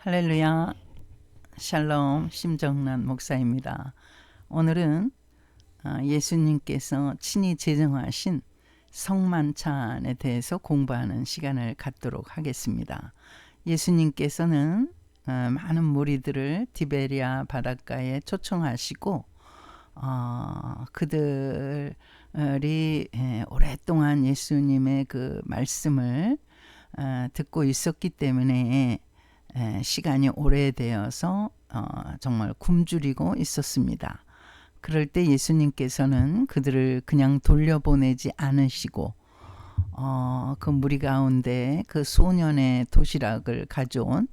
할렐루야, 샬롬, 심정란 목사입니다. 오늘은 예수님께서 친히 제정하신 성만찬에 대해서 공부하는 시간을 갖도록 하겠습니다. 예수님께서는 많은 무리들을 디베리아 바닷가에 초청하시고 그들이 오랫동안 예수님의 그 말씀을 듣고 있었기 때문에 시간이 오래되어서 정말 굶주리고 있었습니다. 그럴 때 예수님께서는 그들을 그냥 돌려보내지 않으시고 그 무리 가운데 그 소년의 도시락을 가져온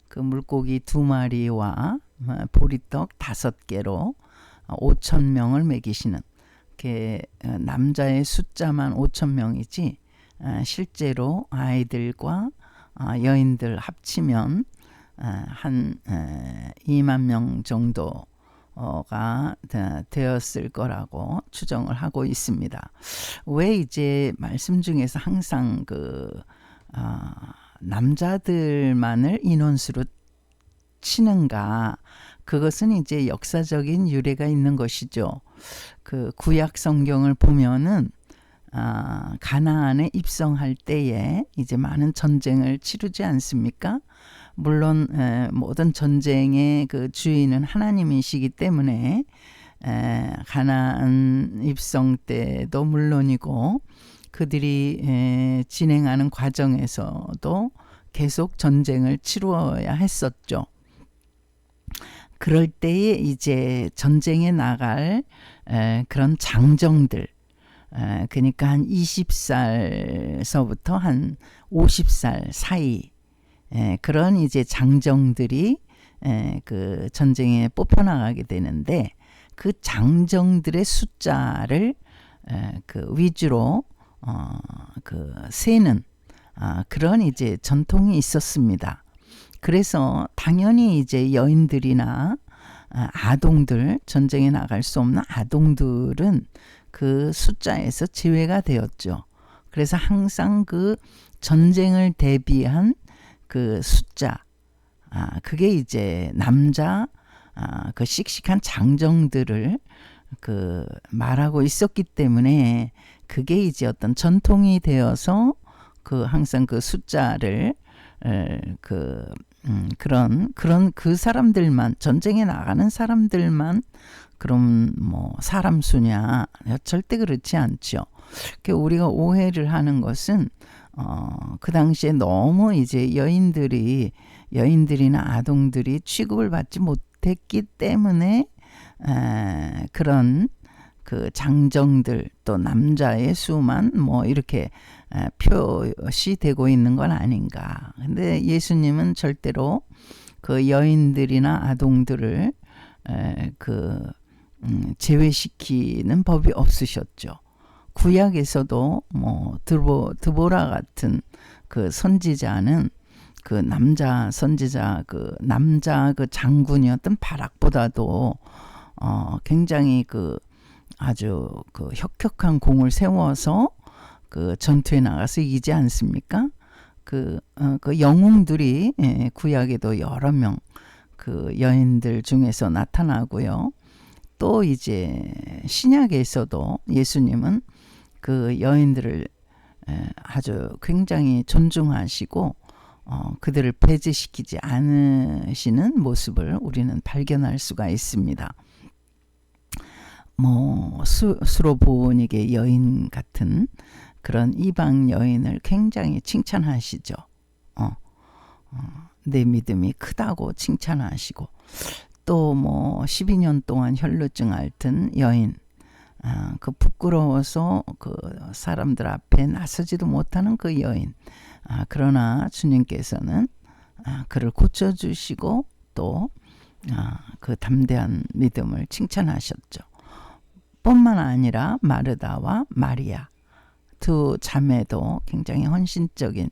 그 물고기 2마리와 보리떡 5개로 5,000명을 먹이시는, 남자의 숫자만 5,000명이지 실제로 아이들과 여인들 합치면 한 2만 명 정도가 되었을 거라고 추정을 하고 있습니다. 왜 이제 말씀 중에서 항상 남자들만을 인원수로 치는가? 그것은 이제 역사적인 유래가 있는 것이죠. 그 구약 성경을 보면은 가나안에 입성할 때에 이제 많은 전쟁을 치르지 않습니까? 물론 모든 전쟁의 그 주인은 하나님이시기 때문에 가나안 입성 때도 물론이고 그들이 진행하는 과정에서도 계속 전쟁을 치루어야 했었죠. 그럴 때에 이제 전쟁에 나갈 그런 장정들, 그러니까 한 20살서부터 한 50살 사이 그런 이제 장정들이 그 전쟁에 뽑혀나가게 되는데, 그 장정들의 숫자를 그 위주로 그 세는 그런 이제 전통이 있었습니다. 그래서 당연히 이제 여인들이나 아동들, 전쟁에 나갈 수 없는 아동들은 그 숫자에서 제외가 되었죠. 그래서 항상 그 전쟁을 대비한 그 숫자, 그게 이제 남자 그 씩씩한 장정들을 그 말하고 있었기 때문에 그게 이제 어떤 전통이 되어서 그 항상 그 숫자를 그런 그 사람들만, 전쟁에 나가는 사람들만 그럼 뭐 사람 수냐? 절대 그렇지 않죠. 우리가 오해를 하는 것은 그 당시에 너무 이제 여인들이나 아동들이 취급을 받지 못했기 때문에 그런 그 장정들, 또 남자의 수만 뭐 이렇게 표시되고 있는 건 아닌가. 근데 예수님은 절대로 그 여인들이나 아동들을 제외시키는 법이 없으셨죠. 구약에서도 뭐 드보라 같은 그 선지자는 그 남자 선지자, 그 남자 그 장군이었던 바락보다도 굉장히 아주 혁혁한 공을 세워서 그 전투에 나가서 이기지 않습니까? 그 영웅들이 구약에도 여러 명 그 여인들 중에서 나타나고요. 또 이제 신약에서도 예수님은 그 여인들을 아주 굉장히 존중하시고 그들을 배제시키지 않으시는 모습을 우리는 발견할 수가 있습니다. 뭐 수로보니게 여인 같은 그런 이방 여인을 굉장히 칭찬하시죠. 내 믿음이 크다고 칭찬하시고, 또 뭐 12년 동안 혈루증 앓던 여인, 그 부끄러워서 그 사람들 앞에 나서지도 못하는 그 여인, 그러나 주님께서는 그를 고쳐주시고 또 그 담대한 믿음을 칭찬하셨죠. 뿐만 아니라 마르다와 마리아 두 자매도 굉장히 헌신적인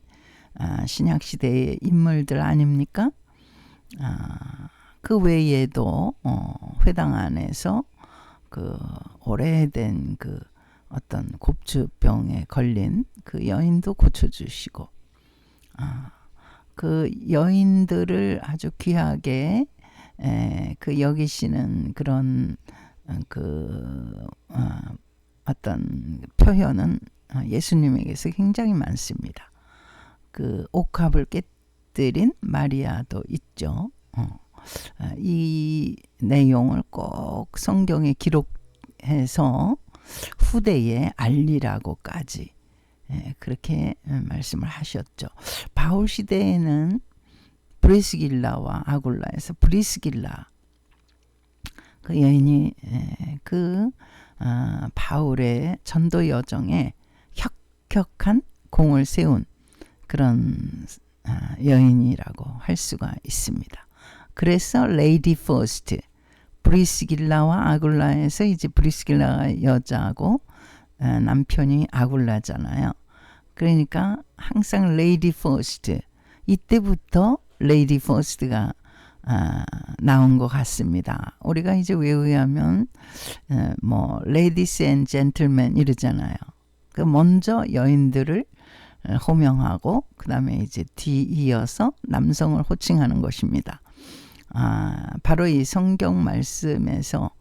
신약시대의 인물들 아닙니까? 그 외에도 회당 안에서 그 오래된 그 어떤 곱주병에 걸린 그 여인도 고쳐주시고, 그 여인들을 아주 귀하게 그 여기시는 그런 어떤 표현은 예수님에게서 굉장히 많습니다. 그 옥합을 깨뜨린 마리아도 있죠. 이 내용을 꼭 성경에 기록해서 후대에 알리라고까지 그렇게 말씀을 하셨죠. 바울 시대에는 브리스길라와 아굴라에서 브리스길라 그 여인이 바울의 전도 여정에 혁혁한 공을 세운 그런 여인이라고 할 수가 있습니다. 그래서 레이디 퍼스트 브리스길라와 아굴라에서 이제 브리스길라가 여자고 남편이 아굴라잖아요. 그러니까 항상 레이디 퍼스트 이때부터 레이디 퍼스트가 나온 것 같습니다. 우리가 이제 외우면 뭐 레이디스 앤 젠틀맨 이러잖아요. 그 먼저 여인들을 호명하고 그 다음에 이제 뒤이어서 남성을 호칭하는 것입니다. 바로 이 성경 말씀에서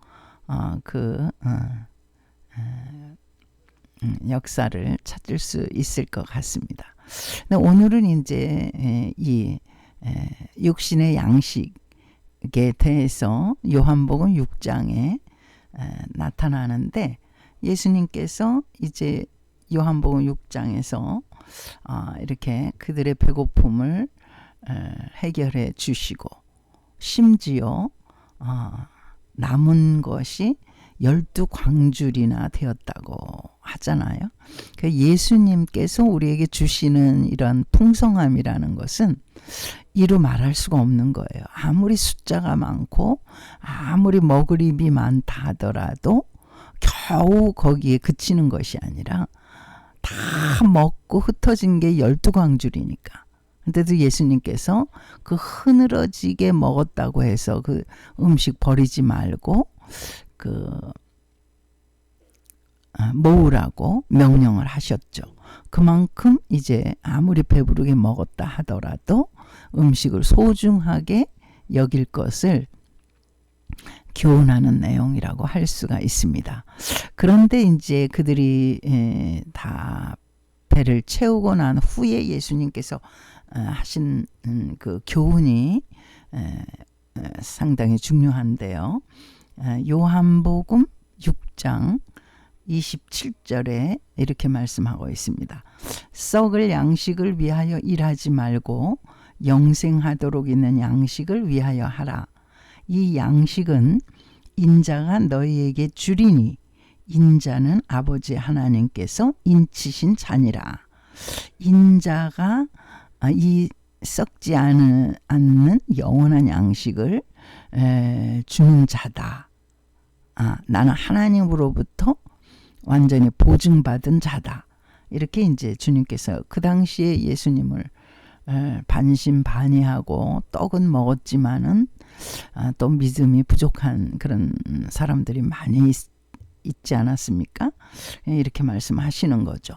역사를 찾을 수 있을 것 같습니다. 근데 오늘은 이제 이 육신의 양식에 대해서 요한복음 6장에 나타나는데 예수님께서 이제 요한복음 6장에서 이렇게 그들의 배고픔을 해결해 주시고 심지어 남은 것이 12광줄이나 되었다고 하잖아요. 예수님께서 우리에게 주시는 이런 풍성함이라는 것은 이루 말할 수가 없는 거예요. 아무리 숫자가 많고 아무리 먹을 입이 많다 하더라도 겨우 거기에 그치는 것이 아니라 다 먹고 흩어진 게 12광줄이니까. 근데도 예수님께서 그 흐느러지게 먹었다고 해서 그 음식 버리지 말고 모으라고 명령을 하셨죠. 그만큼 이제 아무리 배부르게 먹었다 하더라도 음식을 소중하게 여길 것을 교훈하는 내용이라고 할 수가 있습니다. 그런데 이제 그들이 다 배를 채우고 난 후에 예수님께서 하신 그 교훈이 상당히 중요한데요. 요한복음 6장 27절에 이렇게 말씀하고 있습니다. 썩을 양식을 위하여 일하지 말고 영생하도록 있는 양식을 위하여 하라. 이 양식은 인자가 너희에게 주리니 인자는 아버지 하나님께서 인치신 자니라. 인자가 이 썩지 않는 영원한 양식을 주는 자다. 나는 하나님으로부터 완전히 보증받은 자다. 이렇게 이제 주님께서 그 당시에 예수님을 반신반의하고 떡은 먹었지만은 또 믿음이 부족한 그런 사람들이 많이 있지 않았습니까? 이렇게 말씀하시는 거죠.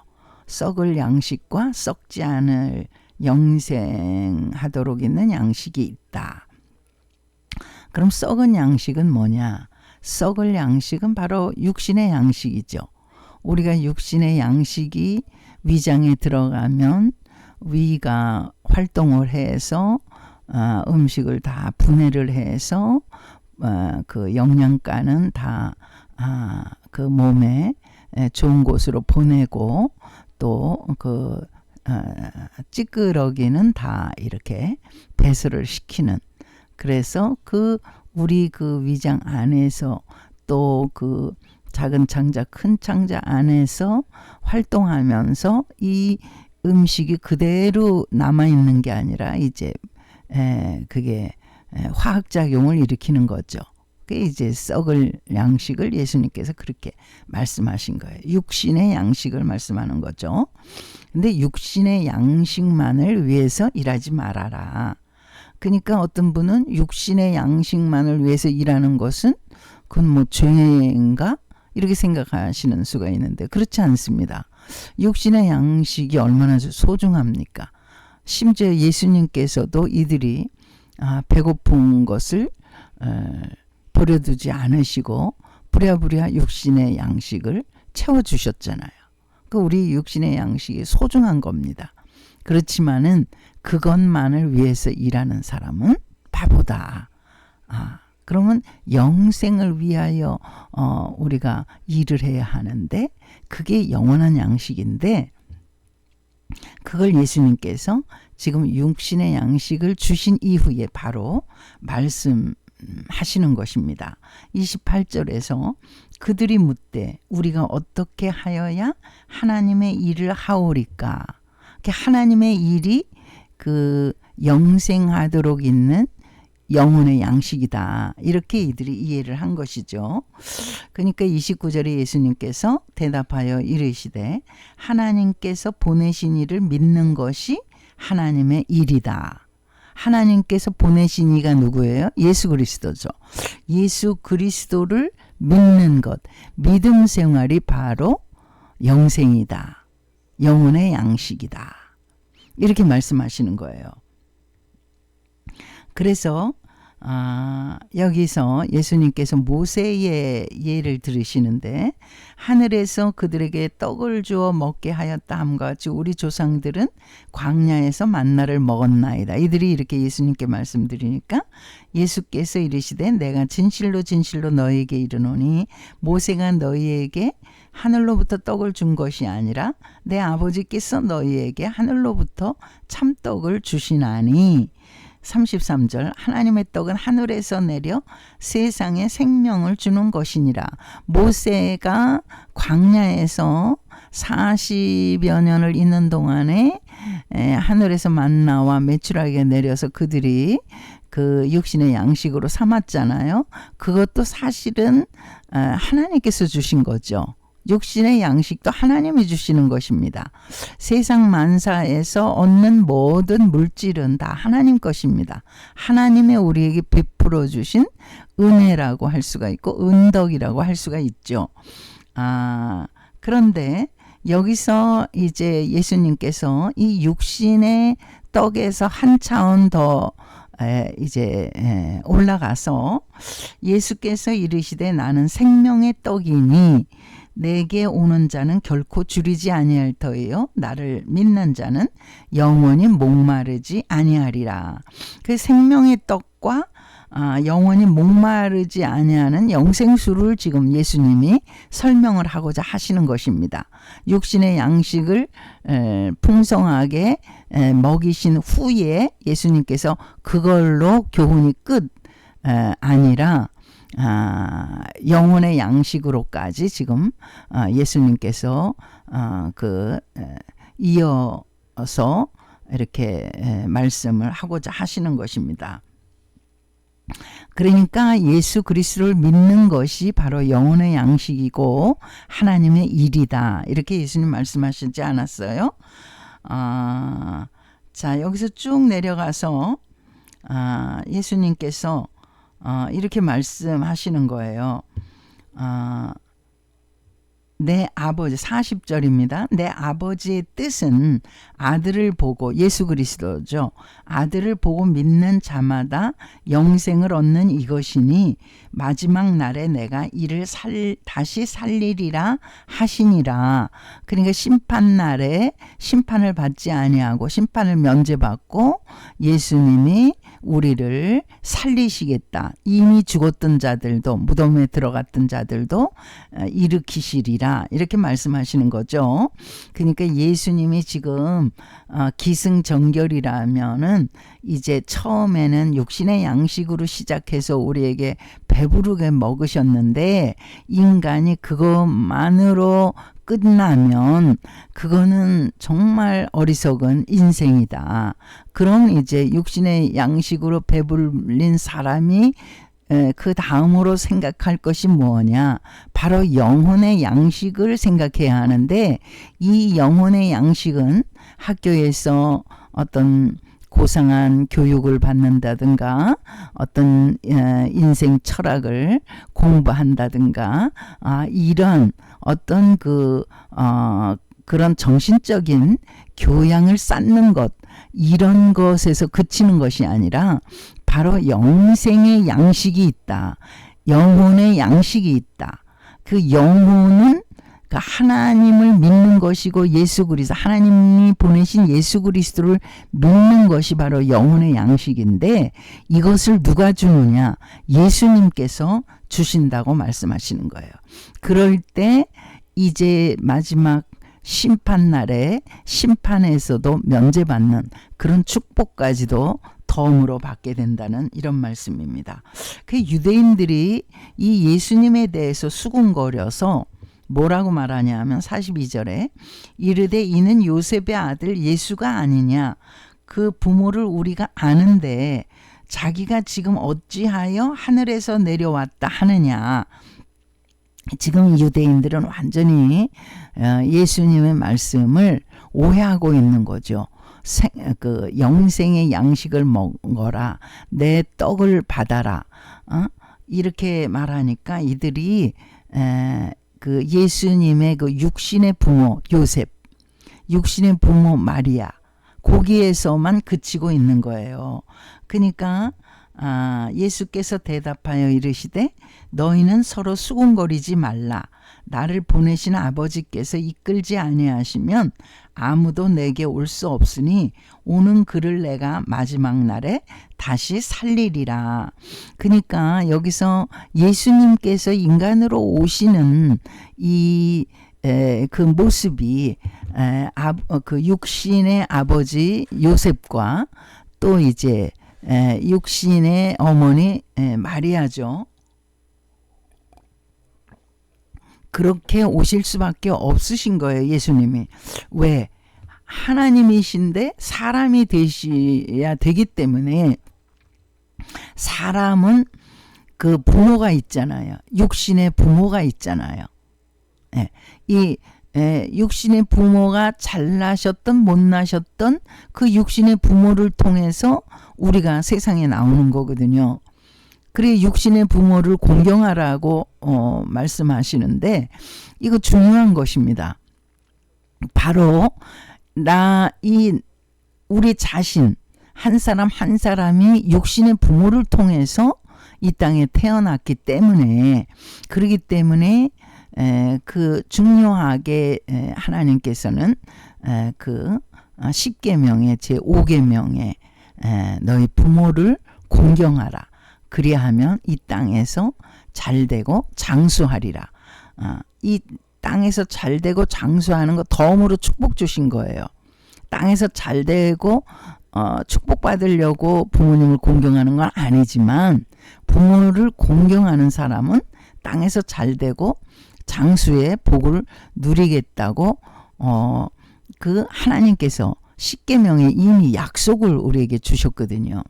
썩을 양식과 썩지 않을 영생하도록 있는 양식이 있다. 그럼 썩은 양식은 뭐냐? 썩을 양식은 바로 육신의 양식이죠. 우리가 육신의 양식이 위장에 들어가면 위가 활동을 해서 음식을 다 분해를 해서 그 영양가는 다 그 몸에 좋은 곳으로 보내고 또 그 찌끄러기는 다 이렇게 배설을 시키는, 그래서 우리 그 위장 안에서 또 그 작은 창자 큰 창자 안에서 활동하면서 이 음식이 그대로 남아있는 게 아니라 이제 그게 화학작용을 일으키는 거죠. 그게 이제 썩을 양식을 예수님께서 그렇게 말씀하신 거예요. 육신의 양식을 말씀하는 거죠. 근데 육신의 양식만을 위해서 일하지 말아라. 그러니까 어떤 분은 육신의 양식만을 위해서 일하는 것은 그건 뭐 죄인가? 이렇게 생각하시는 수가 있는데 그렇지 않습니다. 육신의 양식이 얼마나 소중합니까? 심지어 예수님께서도 이들이 배고픈 것을 버려두지 않으시고 부랴부랴 육신의 양식을 채워주셨잖아요. 그 우리 육신의 양식이 소중한 겁니다. 그렇지만은 그것만을 위해서 일하는 사람은 바보다. 그러면 영생을 위하여 우리가 일을 해야 하는데 그게 영원한 양식인데 그걸 예수님께서 지금 육신의 양식을 주신 이후에 바로 말씀하시는 것입니다. 28절에서 그들이 묻되 우리가 어떻게 하여야 하나님의 일을 하오리까? 하나님의 일이 그 영생하도록 있는 영혼의 양식이다. 이렇게 이들이 이해를 한 것이죠. 그러니까 29절에 예수님께서 대답하여 이르시되 하나님께서 보내신 이를 믿는 것이 하나님의 일이다. 하나님께서 보내신 이가 누구예요? 예수 그리스도죠. 예수 그리스도를 믿는 것, 믿음 생활이 바로 영생이다. 영혼의 양식이다. 이렇게 말씀하시는 거예요. 그래서 여기서 예수님께서 모세의 예를 들으시는데 하늘에서 그들에게 떡을 주어 먹게 하였다 함과 같이 우리 조상들은 광야에서 만나를 먹었나이다. 이들이 이렇게 예수님께 말씀드리니까 예수께서 이르시되 내가 진실로 진실로 너희에게 이르노니 모세가 너희에게 하늘로부터 떡을 준 것이 아니라 내 아버지께서 너희에게 하늘로부터 참떡을 주시나니 33절 하나님의 떡은 하늘에서 내려 세상에 생명을 주는 것이니라. 모세가 광야에서 40여 년을 있는 동안에 하늘에서 만나와 메추라기가 내려서 그들이 그 육신의 양식으로 삼았잖아요. 그것도 사실은 하나님께서 주신 거죠. 육신의 양식도 하나님이 주시는 것입니다. 세상 만사에서 얻는 모든 물질은 다 하나님 것입니다. 하나님의 우리에게 베풀어 주신 은혜라고 할 수가 있고 은덕이라고 할 수가 있죠. 그런데 여기서 이제 예수님께서 이 육신의 떡에서 한 차원 더 이제 올라가서 예수께서 이르시되 나는 생명의 떡이니 내게 오는 자는 결코 줄이지 아니할 터이요 나를 믿는 자는 영원히 목마르지 아니하리라. 그 생명의 떡과 영원히 목마르지 아니하는 영생수를 지금 예수님이 설명을 하고자 하시는 것입니다. 육신의 양식을 풍성하게 먹이신 후에 예수님께서 그걸로 교훈이 끝 아니라 영혼의 양식으로까지 지금 예수님께서 이어서 이렇게 말씀을 하고자 하시는 것입니다. 그러니까 예수 그리스도를 믿는 것이 바로 영혼의 양식이고 하나님의 일이다. 이렇게 예수님 말씀하시지 않았어요? 자, 여기서 쭉 내려가서 예수님께서 이렇게 말씀하시는 거예요. 내 아버지 40절입니다. 내 아버지의 뜻은 아들을 보고 예수 그리스도죠. 아들을 보고 믿는 자마다 영생을 얻는 이것이니 마지막 날에 내가 이를 다시 살리리라 하시니라. 그러니까 심판날에 심판을 받지 아니하고 심판을 면제받고 예수님이 우리를 살리시겠다. 이미 죽었던 자들도 무덤에 들어갔던 자들도 일으키시리라. 이렇게 말씀하시는 거죠. 그러니까 예수님이 지금 기승전결이라면은 이제 처음에는 육신의 양식으로 시작해서 우리에게 배부르게 먹으셨는데 인간이 그것만으로 끝나면 그거는 정말 어리석은 인생이다. 그럼 이제 육신의 양식으로 배불린 사람이 그 다음으로 생각할 것이 뭐냐? 바로 영혼의 양식을 생각해야 하는데 이 영혼의 양식은 학교에서 어떤 고상한 교육을 받는다든가 어떤 인생 철학을 공부한다든가 이런 어떤 그런 정신적인 교양을 쌓는 것, 이런 것에서 그치는 것이 아니라 바로 영생의 양식이 있다. 영혼의 양식이 있다. 그 영혼은 그 하나님을 믿는 것이고 예수 그리스도, 하나님이 보내신 예수 그리스도를 믿는 것이 바로 영혼의 양식인데, 이것을 누가 주느냐? 예수님께서 주신다고 말씀하시는 거예요. 그럴 때 이제 마지막 심판날에 심판에서도 면제받는 그런 축복까지도 덤으로 받게 된다는 이런 말씀입니다. 그 유대인들이 이 예수님에 대해서 수군거려서 뭐라고 말하냐 하면 42절에 이르되 이는 요셉의 아들 예수가 아니냐, 그 부모를 우리가 아는데 자기가 지금 어찌하여 하늘에서 내려왔다 하느냐. 지금 유대인들은 완전히 예수님의 말씀을 오해하고 있는 거죠. 그 영생의 양식을 먹어라, 내 떡을 받아라, 이렇게 말하니까 이들이 그 예수님의 그 육신의 부모 요셉, 육신의 부모 마리아, 거기에서만 그치고 있는 거예요. 그러니까 예수께서 대답하여 이르시되 너희는 서로 수군거리지 말라. 나를 보내신 아버지께서 이끌지 아니하시면 아무도 내게 올 수 없으니 오는 그를 내가 마지막 날에 다시 살리리라. 그러니까 여기서 예수님께서 인간으로 오시는 이 그 모습이 그 육신의 아버지 요셉과 또 이제 육신의 어머니 마리아죠. 그렇게 오실 수밖에 없으신 거예요, 예수님이. 왜? 하나님이신데 사람이 되셔야 되기 때문에. 사람은 그 부모가 있잖아요. 육신의 부모가 있잖아요. 이 육신의 부모가 잘 나셨던 못 나셨던 그 육신의 부모를 통해서 우리가 세상에 나오는 거거든요. 그래 육신의 부모를 공경하라고 말씀하시는데 이거 중요한 것입니다. 바로 우리 자신 한 사람 한 사람이 육신의 부모를 통해서 이 땅에 태어났기 때문에, 그러기 때문에 그 중요하게 하나님께서는 그 10계명의 제5계명에 너희 부모를 공경하라. 그리하면 이 땅에서 잘되고 장수하리라. 이 땅에서 잘되고 장수하는 거 덤으로 축복 주신 거예요. 땅에서 잘되고 축복받으려고 부모님을 공경하는 건 아니지만 부모를 공경하는 사람은 땅에서 잘되고 장수의 복을 누리겠다고 그 하나님께서 십계명에 이미 약속을 우리에게 주셨거든요.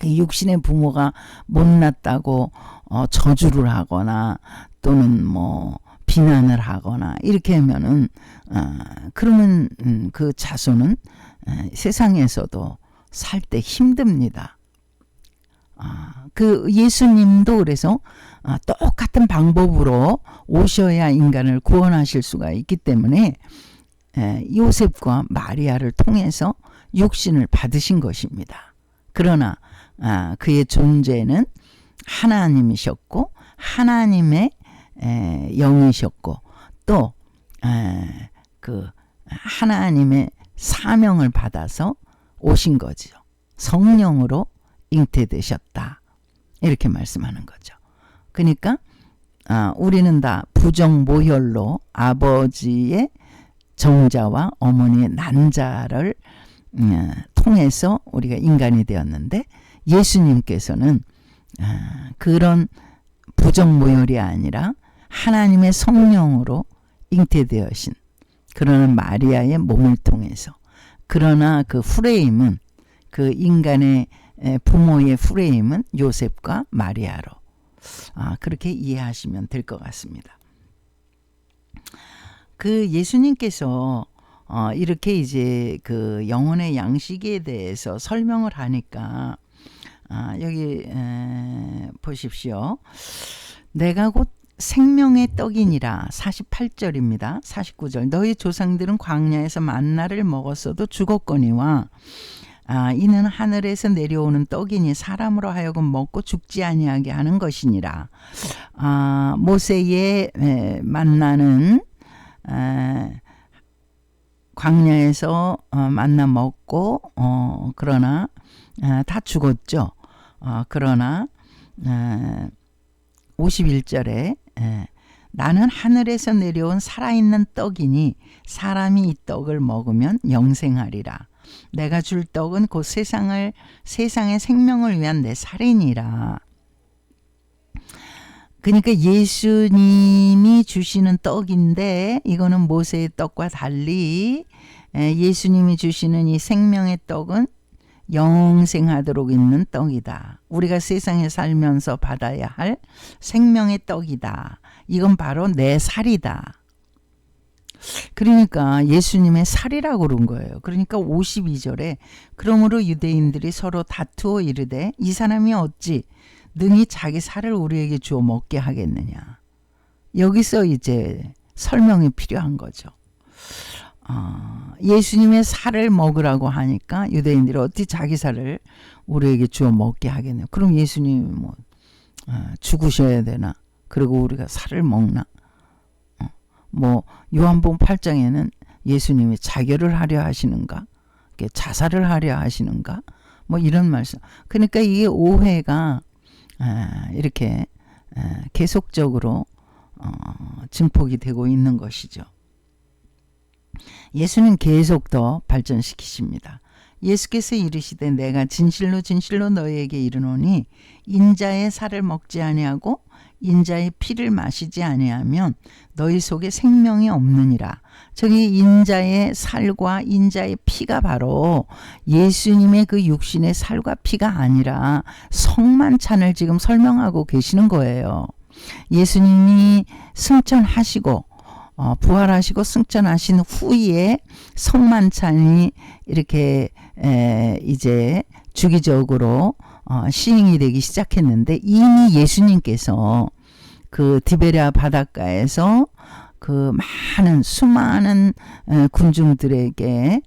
육신의 부모가 못났다고 저주를 하거나 또는 뭐 비난을 하거나 이렇게 하면은 그러면 그 자손은 세상에서도 살 때 힘듭니다. 그 예수님도 그래서 똑같은 방법으로 오셔야 인간을 구원하실 수가 있기 때문에 요셉과 마리아를 통해서 육신을 받으신 것입니다. 그러나 그의 존재는 하나님이셨고 하나님의 영이셨고 또 그 하나님의 사명을 받아서 오신 거죠. 성령으로 잉태되셨다. 이렇게 말씀하는 거죠. 그러니까 우리는 다 부정모혈로 아버지의 정자와 어머니의 난자를 통해서 우리가 인간이 되었는데 예수님께서는 그런 부정모혈이 아니라 하나님의 성령으로 잉태되어신 그러는 마리아의 몸을 통해서, 그러나 그 프레임은 그 인간의 부모의 프레임은 요셉과 마리아로 그렇게 이해하시면 될 것 같습니다. 그 예수님께서 이렇게 이제 그 영혼의 양식에 대해서 설명을 하니까 여기 보십시오. 내가 곧 생명의 떡이니라. 48절입니다. 49절 너희 조상들은 광야에서 만나를 먹었어도 죽었거니와 이는 하늘에서 내려오는 떡이니 사람으로 하여금 먹고 죽지 아니하게 하는 것이니라. 모세의 만나는 광야에서 만나 먹고 그러나 다 죽었죠. 그러나 51절에 나는 하늘에서 내려온 살아있는 떡이니 사람이 이 떡을 먹으면 영생하리라. 내가 줄 떡은 곧 세상의 생명을 위한 내 살이니라. 그러니까 예수님이 주시는 떡인데 이거는 모세의 떡과 달리 예수님이 주시는 이 생명의 떡은 영생하도록 있는 떡이다. 우리가 세상에 살면서 받아야 할 생명의 떡이다. 이건 바로 내 살이다. 그러니까 예수님의 살이라고 그런 거예요. 그러니까 52절에 그러므로 유대인들이 서로 다투어 이르되 이 사람이 어찌 능히 자기 살을 우리에게 주어 먹게 하겠느냐. 여기서 이제 설명이 필요한 거죠. 예수님의 살을 먹으라고 하니까 유대인들이 어떻게 자기 살을 우리에게 주어 먹게 하겠냐. 그럼 예수님이 죽으셔야 되나? 그리고 우리가 살을 먹나? 요한복음 8장에는 예수님이 자결을 하려 하시는가? 자살을 하려 하시는가? 이런 말씀. 그러니까 이게 오해가 이렇게 계속적으로 증폭이 되고 있는 것이죠. 예수는 계속 더 발전시키십니다. 예수께서 이르시되 내가 진실로 진실로 너희에게 이르노니 인자의 살을 먹지 아니하고 인자의 피를 마시지 아니하면 너희 속에 생명이 없느니라. 저기 인자의 살과 인자의 피가 바로 예수님의 그 육신의 살과 피가 아니라 성만찬을 지금 설명하고 계시는 거예요. 예수님이 승천하시고 부활하시고 승천하신 후에 성만찬이 이렇게 이제 주기적으로 시행이 되기 시작했는데 이미 예수님께서 그 디베랴 바닷가에서 그 수많은 군중들에게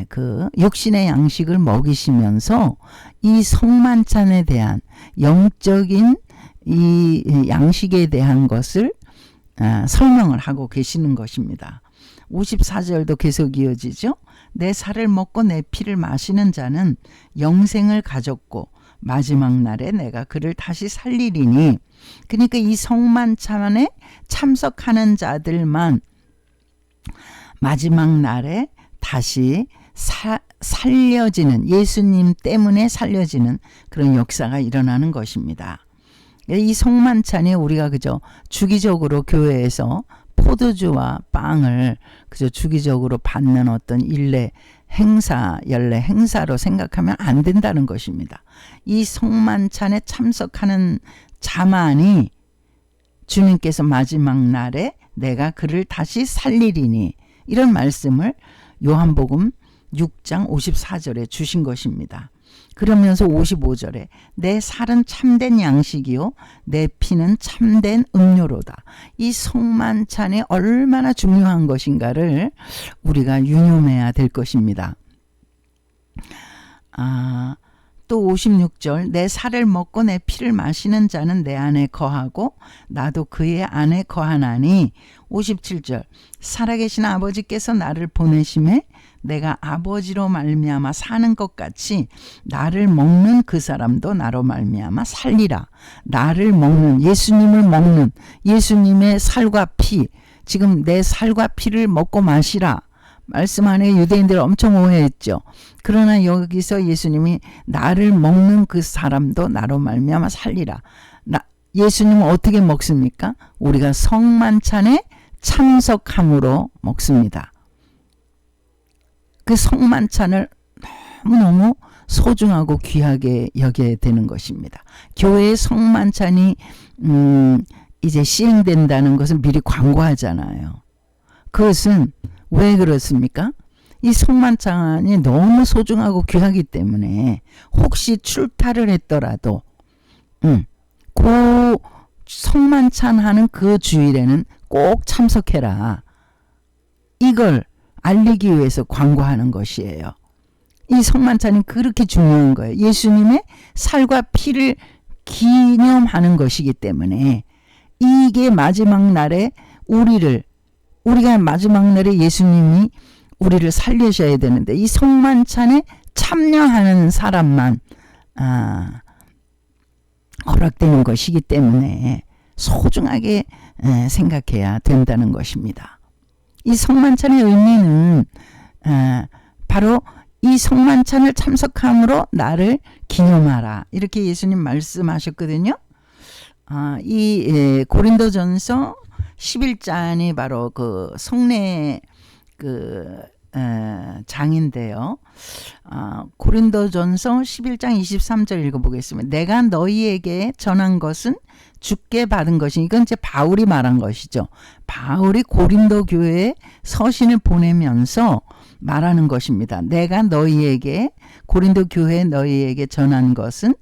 그 육신의 양식을 먹이시면서 이 성만찬에 대한 영적인 이 양식에 대한 것을 설명을 하고 계시는 것입니다. 54절도 계속 이어지죠. 내 살을 먹고 내 피를 마시는 자는 영생을 가졌고 마지막 날에 내가 그를 다시 살리리니. 그러니까 이 성만찬에 참석하는 자들만 마지막 날에 다시 살려지는, 예수님 때문에 살려지는 그런 역사가 일어나는 것입니다. 이 성만찬이 우리가 그저 주기적으로 교회에서 포도주와 빵을 그저 주기적으로 받는 어떤 연례 행사로 생각하면 안 된다는 것입니다. 이 성만찬에 참석하는 자만이 주님께서 마지막 날에 내가 그를 다시 살리리니 이런 말씀을 요한복음 6장 54절에 주신 것입니다. 그러면서 55절에 내 살은 참된 양식이요 내 피는 참된 음료로다. 이 성만찬이 얼마나 중요한 것인가를 우리가 유념해야 될 것입니다. 또 56절 내 살을 먹고 내 피를 마시는 자는 내 안에 거하고 나도 그의 안에 거하나니. 57절 살아계신 아버지께서 나를 보내심에 내가 아버지로 말미암아 사는 것 같이 나를 먹는 그 사람도 나로 말미암아 살리라. 나를 먹는, 예수님을 먹는, 예수님의 살과 피, 지금 내 살과 피를 먹고 마시라 말씀하는 유대인들 엄청 오해했죠. 그러나 여기서 예수님이 나를 먹는 그 사람도 나로 말미암아 살리라. 예수님은 어떻게 먹습니까? 우리가 성만찬에 참석함으로 먹습니다. 그 성만찬을 너무너무 소중하고 귀하게 여겨야 되는 것입니다. 교회의 성만찬이 이제 시행된다는 것을 미리 광고하잖아요. 그것은 왜 그렇습니까? 이 성만찬이 너무 소중하고 귀하기 때문에 혹시 출타를 했더라도 그 성만찬하는 그 주일에는 꼭 참석해라. 이걸 알리기 위해서 광고하는 것이에요. 이 성만찬이 그렇게 중요한 거예요. 예수님의 살과 피를 기념하는 것이기 때문에 이게 마지막 날에 우리가 마지막 날에 예수님이 우리를 살리셔야 되는데 이 성만찬에 참여하는 사람만 허락되는 것이기 때문에 소중하게 생각해야 된다는 것입니다. 이 성만찬의 의미는 바로 이 성만찬을 참석함으로 나를 기념하라. 이렇게 예수님 말씀하셨거든요. 이 고린도전서 11장이 바로 그 성례 장인데요. 고린도전서 11장 23절 읽어보겠습니다. 내가 너희에게 전한 것은 주께 받은 것이, 이건 이제 바울이 말한 것이죠. 바울이 고린도 교회에 서신을 보내면서 말하는 것입니다. 내가 너희에게, 고린도 교회에 너희에게 전한 것은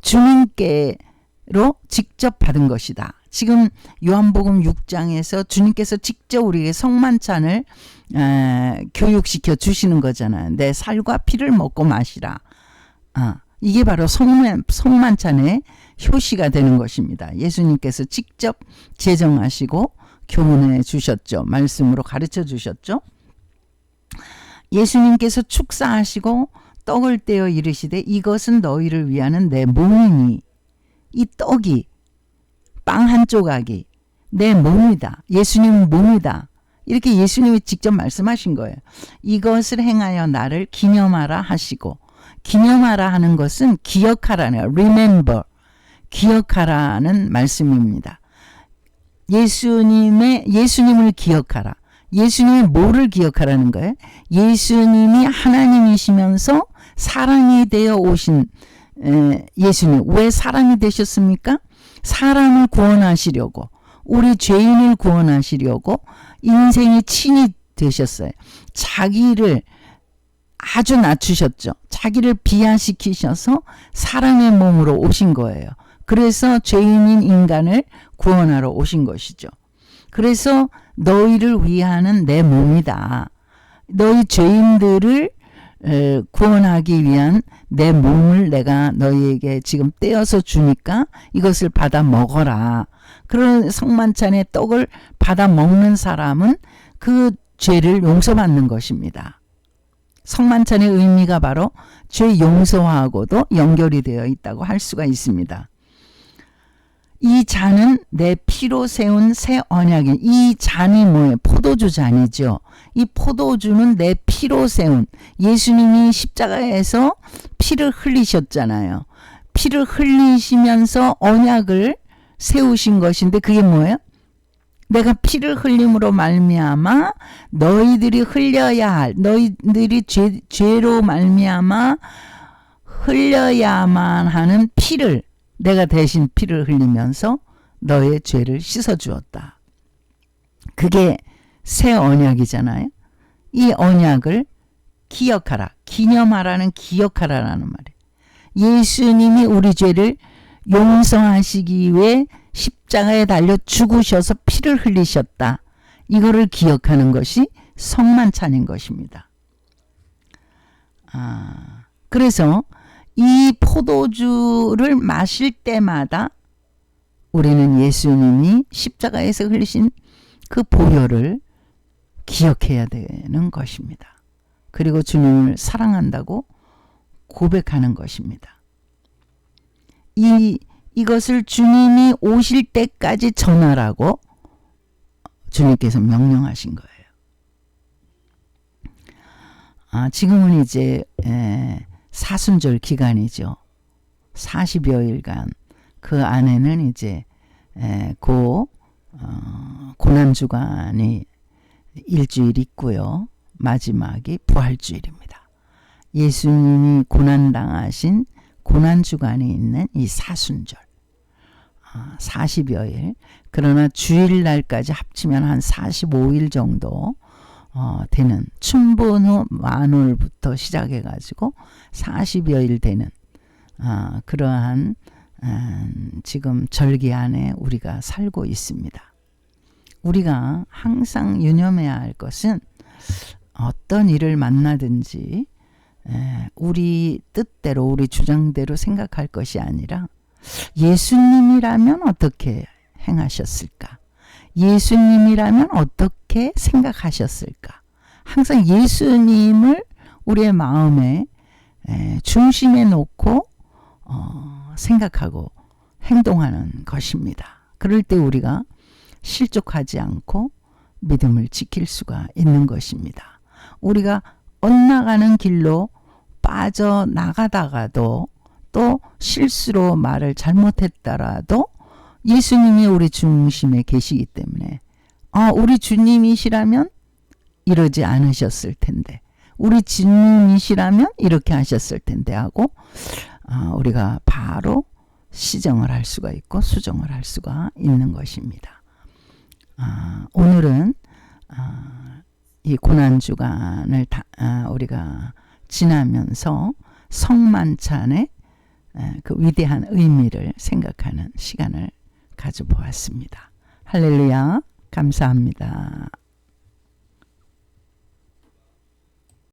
주님께로 직접 받은 것이다. 지금 요한복음 6장에서 주님께서 직접 우리에게 성만찬을 교육시켜 주시는 거잖아요. 내 살과 피를 먹고 마시라. 이게 바로 성만찬의 효시가 되는 것입니다. 예수님께서 직접 제정하시고 교훈해 주셨죠. 말씀으로 가르쳐 주셨죠. 예수님께서 축사하시고 떡을 떼어 이르시되 이것은 너희를 위하는 내 몸이니, 이 떡이, 빵 한 조각이 내 몸이다. 예수님 몸이다. 이렇게 예수님이 직접 말씀하신 거예요. 이것을 행하여 나를 기념하라 하시고, 기념하라 하는 것은 기억하라네요. Remember. 기억하라는 말씀입니다. 예수님을 기억하라. 예수님이 뭐를 기억하라는 거예요? 예수님이 하나님이시면서 사람이 되어 오신 예수님. 왜 사람이 되셨습니까? 사람을 구원하시려고, 우리 죄인을 구원하시려고 인생의 친히 되셨어요. 자기를 아주 낮추셨죠. 자기를 비하시키셔서 사람의 몸으로 오신 거예요. 그래서 죄인인 인간을 구원하러 오신 것이죠. 그래서 너희를 위하는 내 몸이다. 너희 죄인들을 구원하기 위한 내 몸을 내가 너희에게 지금 떼어서 주니까 이것을 받아 먹어라. 그런 성만찬의 떡을 받아 먹는 사람은 그 죄를 용서받는 것입니다. 성만찬의 의미가 바로 죄 용서하고도 연결이 되어 있다고 할 수가 있습니다. 이 잔은 내 피로 세운 새 언약인, 이 잔이 뭐예요? 포도주 잔이죠. 이 포도주는 내 피로 세운, 예수님이 십자가에서 피를 흘리셨잖아요. 피를 흘리시면서 언약을 세우신 것인데 그게 뭐예요? 내가 피를 흘림으로 말미암아 너희들이 흘려야 할, 너희들이 죄로 말미암아 흘려야만 하는 피를, 내가 대신 피를 흘리면서 너의 죄를 씻어주었다. 그게 새 언약이잖아요. 이 언약을 기억하라, 기념하라는 기억하라라는 말이에요. 예수님이 우리 죄를 용서하시기 위해 십자가에 달려 죽으셔서 피를 흘리셨다. 이거를 기억하는 것이 성만찬인 것입니다. 그래서 이 포도주를 마실 때마다 우리는 예수님이 십자가에서 흘리신 그 보혈을 기억해야 되는 것입니다. 그리고 주님을 사랑한다고 고백하는 것입니다. 이것을 주님이 오실 때까지 전하라고 주님께서 명령하신 거예요. 지금은 이제 사순절 기간이죠. 40여일간 그 안에는 이제 고난주간이 일주일 있고요. 마지막이 부활주일입니다. 예수님이 고난당하신 고난주간이 있는 이 사순절 40여일, 그러나 주일날까지 합치면 한 45일 정도 되는, 춘분 후 만월부터 시작해 가지고 40여일 되는 그러한 지금 절기 안에 우리가 살고 있습니다. 우리가 항상 유념해야 할 것은 어떤 일을 만나든지 우리 뜻대로 우리 주장대로 생각할 것이 아니라 예수님이라면 어떻게 행하셨을까? 예수님이라면 어떻게 생각하셨을까? 항상 예수님을 우리의 마음에 중심에 놓고 생각하고 행동하는 것입니다. 그럴 때 우리가 실족하지 않고 믿음을 지킬 수가 있는 것입니다. 우리가 엇나가는 길로 빠져나가다가도 또 실수로 말을 잘못했더라도 예수님이 우리 중심에 계시기 때문에 우리 주님이시라면 이러지 않으셨을 텐데, 우리 주님이시라면 이렇게 하셨을 텐데 하고 우리가 바로 시정을 할 수가 있고 수정을 할 수가 있는 것입니다. 오늘은 이 고난주간을 우리가 지나면서 성만찬의 그 위대한 의미를 생각하는 시간을 가져보았습니다. 할렐루야, 감사합니다.